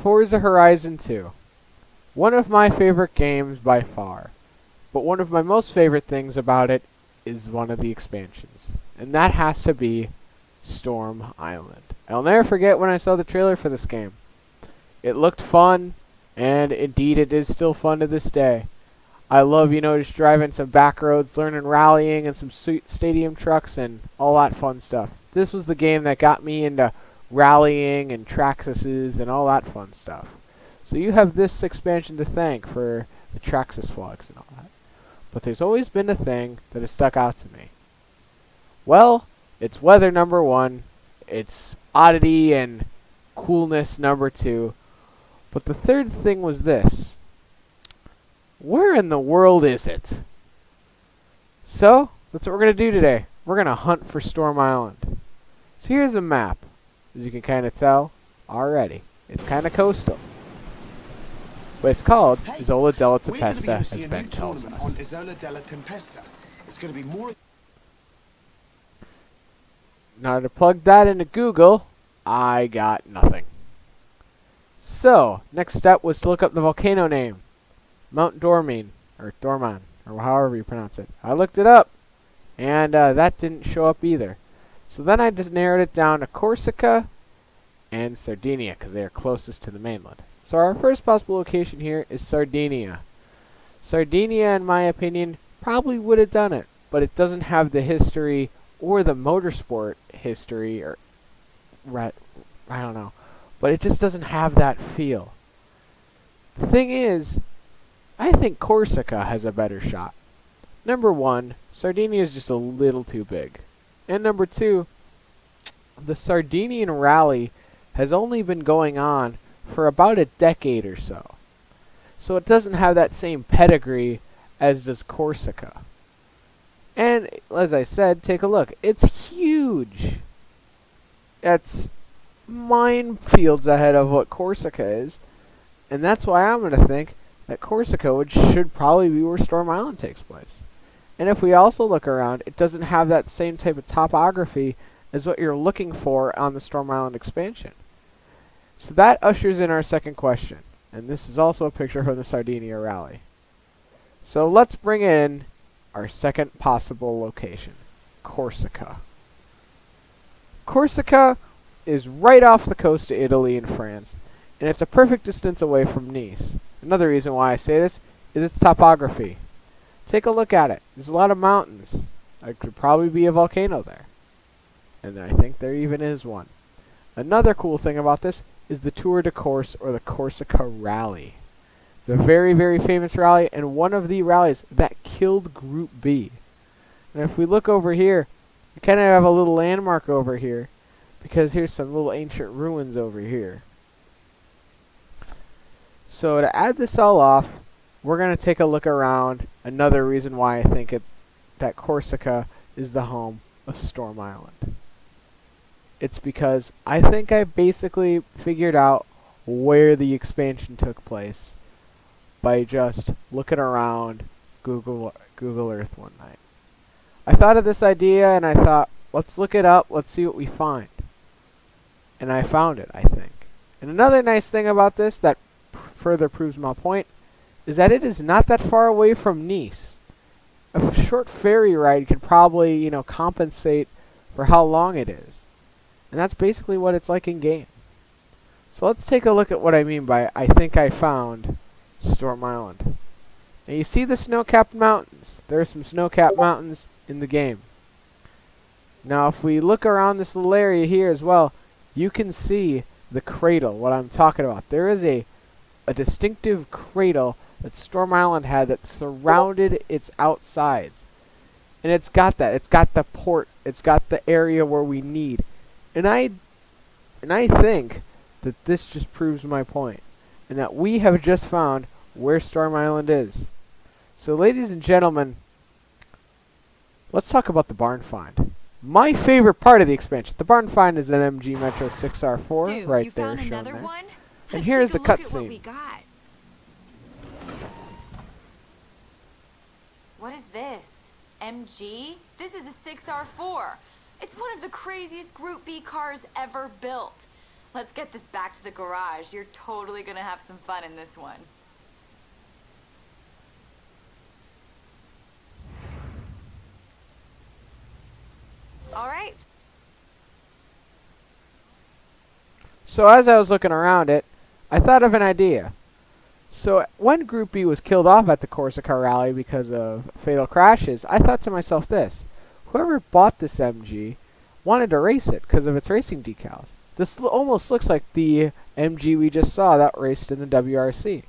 Forza Horizon 2. One of my favorite games by far. But one of my most favorite things about it is one of the expansions. And that has to be Storm Island. I'll never forget when I saw the trailer for this game. It looked fun, and indeed it is still fun to this day. I love, just driving some back roads, learning rallying, and some stadium trucks, and all that fun stuff. This was the game that got me into rallying and Traxxas's and all that fun stuff. So you have this expansion to thank for the Traxxas flags and all that. But there's always been a thing that has stuck out to me. Well, it's weather number 1, it's oddity and coolness number 2, but the third thing was this. Where in the world is it? So, that's what we're going to do today. We're going to hunt for Storm Island. So here's a map. As you can kind of tell already, it's kind of coastal. But it's called Isola della Tempesta, as Ben tells us. On Isola della Tempesta. It's going to be more. Now to plug that into Google, I got nothing. So, next step was to look up the volcano name. Mount Dormine, or Dorman, or however you pronounce it. I looked it up, and that didn't show up either. So then I just narrowed it down to Corsica and Sardinia, because they are closest to the mainland. So our first possible location here is Sardinia. Sardinia, in my opinion, probably would have done it, but it doesn't have the history or the motorsport history, or I don't know, but it just doesn't have that feel. The thing is, I think Corsica has a better shot. Number 1, Sardinia is just a little too big. And number 2, the Sardinian rally has only been going on for about a decade or so. So it doesn't have that same pedigree as does Corsica. And as I said, take a look. It's huge. That's minefields ahead of what Corsica is. And that's why I'm going to think that Corsica should probably be where Storm Island takes place. And if we also look around, it doesn't have that same type of topography as what you're looking for on the Storm Island expansion. So that ushers in our second question. And this is also a picture from the Sardinia Rally. So let's bring in our second possible location, Corsica. Corsica is right off the coast of Italy and France, and it's a perfect distance away from Nice. Another reason why I say this is its topography. Take a look at it. There's a lot of mountains. There could probably be a volcano there. And I think there even is one. Another cool thing about this is the Tour de Corse, or the Corsica Rally. It's a very, very famous rally, and one of the rallies that killed Group B. And if we look over here, we kind of have a little landmark over here, because here's some little ancient ruins over here. So to add this all off, we're going to take a look around. Another reason why I think that Corsica is the home of Storm Island. It's because I think I basically figured out where the expansion took place by just looking around Google Earth one night. I thought of this idea and I thought, let's look it up, let's see what we find. And I found it, I think. And another nice thing about this that further proves my point is that it is not that far away from Nice. A short ferry ride could probably, compensate for how long it is. And that's basically what it's like in game. So let's take a look at what I mean by I think I found Storm Island. Now you see the snow-capped mountains. There are some snow-capped mountains in the game. Now if we look around this little area here as well, you can see the cradle, what I'm talking about. There is a distinctive cradle that Storm Island had that surrounded its outsides. And it's got that. It's got the port. It's got the area where we need. And I think that this just proves my point. And that we have just found where Storm Island is. So ladies and gentlemen, let's talk about the barn find. My favorite part of the expansion. The barn find is an MG Metro 6R4 Dude, right you there found shown another there. one? And Let's here's take the a look at what we cutscene. got. What is this? MG? This is a 6R4. It's one of the craziest Group B cars ever built. Let's get this back to the garage. You're totally gonna have some fun in this one. All right. So as I was looking around it, I thought of an idea. So when Group B was killed off at the Corsica Rally because of fatal crashes, I thought to myself this. Whoever bought this MG wanted to race it because of its racing decals. This almost looks like the MG we just saw that raced in the WRC.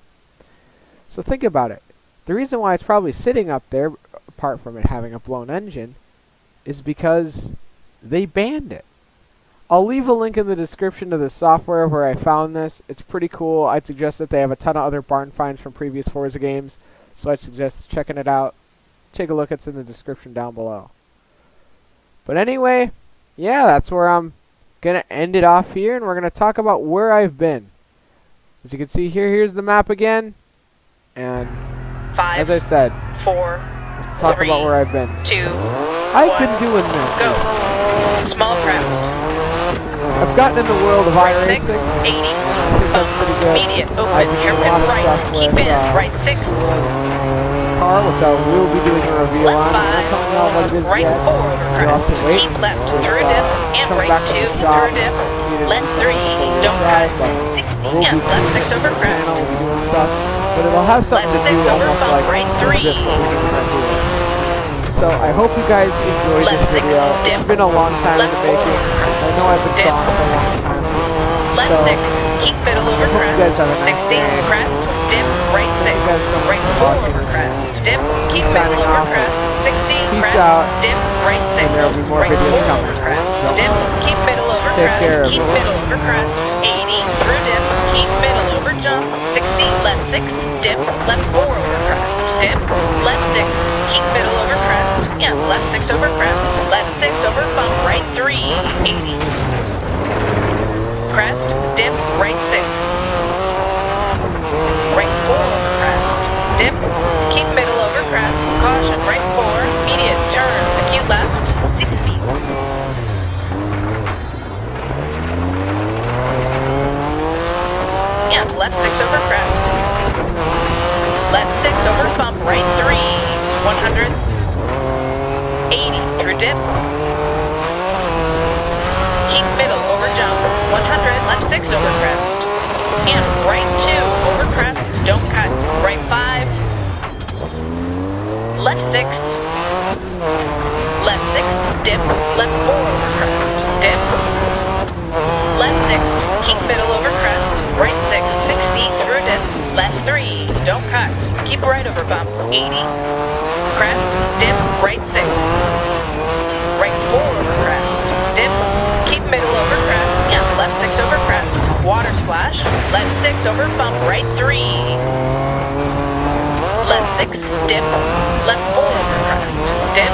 So think about it. The reason why it's probably sitting up there, apart from it having a blown engine, is because they banned it. I'll leave a link in the description to the software where I found this. It's pretty cool. I'd suggest that they have a ton of other barn finds from previous Forza games, so I'd suggest checking it out. Take a look. It's in the description down below. But anyway, yeah, that's where I'm going to end it off here, and we're going to talk about where I've been. As you can see here, here's the map again. And 5, as I said, 4, let's talk 3, about where I've been. 2, I've 1, been doing this. go. Small crest. I've gotten in the world of Right iRacing. 6, 80. I think that's pretty good. Immediate, I've open, been doing a hairpin lot of right, stuff keep with, in, right 6. Car, which I will be doing a review Left on. I'm not telling y'all what it is 5, right yet. 4 over You'll have crest, to wait. keep left, It's, through dip, and come right back 2, to the shop. through dip, Need to left do 3, something don't for cut, the drive, 60, but we'll and be left 6 over channel, crest. we'll be doing stuff, but it'll have something Left to do 6 over almost bump, like right with 3. this what we're doing right here. So I hope you guys enjoyed Left this 6, video. dip. It's been a long time in Left the 4 making. over crest, I know I've been dip. gone for a long time. Left So, 6, keep middle over hope you guys crest, have a nice 60, day. crest, dip, right 6, you guys so much right for 4 watching. over crest, dip, keep Signing middle over off. crest, 60, Peace crest, out. dip, right 6, And there'll be more right 4 videos coming. over crest, So, dip, keep middle over take crest, care, keep everyone. middle over crest, 80, through dip, keep middle over jump, 60, left 6, dip, left 4 over crest, dip, left 6, keep middle over crest, and left 6 over crest, left 6 over bump, right 3, 80. Crest, dip, right 6. Right 4 over crest. Dip, keep middle over crest. Caution, right 4. Immediate turn, acute left, 60. And left 6 over crest. Left 6 over bump, right 3. 100. 80 through dip. Keep middle over jump, 100, left 6 over crest. And right 2 over crest, don't cut, right 5. Left 6. Left 6, dip, left 4 over crest, dip. Left 6, keep middle over crest, right 6, 60 through dips, left 3, don't cut, keep right over bump, 80. Crest, dip, right 6. Right 4 over crest, dip, keep middle over crest, and left 6 over crest, water splash, left 6 over bump, right 3. Left 6, dip, left 4 over crest, dip,